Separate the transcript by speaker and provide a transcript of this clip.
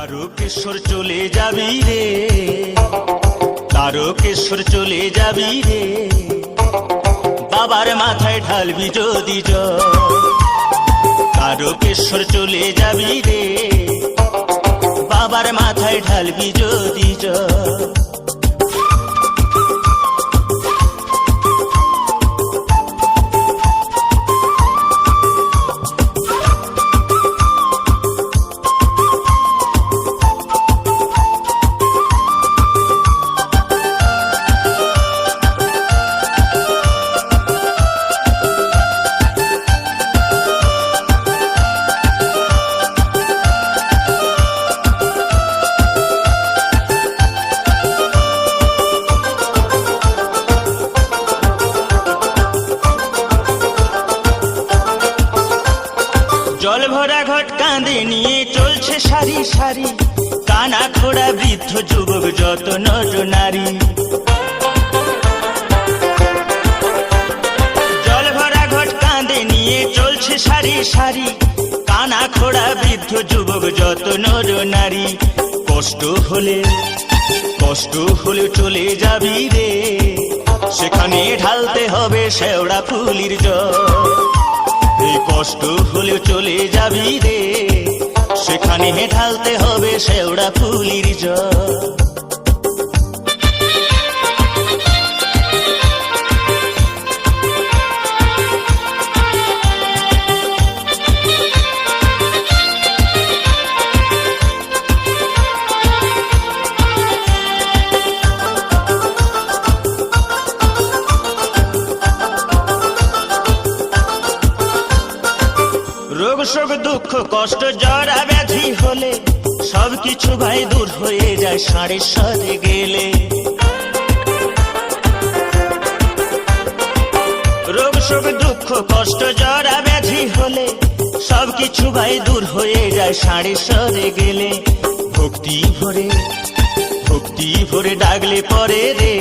Speaker 1: তারকেশ্বর চলে যাবি রে, তারকেশ্বর চলে যাবি রে, বাবার মাথায় ঢালবি যদি জল। তারকেশ্বর চলে যাবি রে, বাবার মাথায় ঢালবি যদি জল। জল ভরা ঘট কাঁধে নিয়ে চলছে সারি সারি, কানা খোড়া বৃদ্ধ যুবক যত নর নারী। জল ভরা ঘট কাঁধে নিয়ে চলছে সারি সারি, কানা খোড়া বৃদ্ধ যুবক যত নর নারী। কষ্ট হলে চলে যাবি রে, সেখানে ঢালতে হবে শেওড়া ফুলির জল। কষ্ট হলে চলে যাবি রে, সেখানে ঢালতে হবে শেওড়া ফুলির জল। রোগ শোক দুঃখ কষ্ট জরা ব্যাধি হলে সবকিছু ভাই দূর হয়ে যায় ষাঁড়েশ্বরে গেলে। রোগ শোক দুঃখ কষ্ট জরা ব্যাধি হলে সবকিছু ভাই দূর হয়ে যায় ষাঁড়েশ্বরে গেলে। ভক্তি ভরে ডাকলে পরে রে,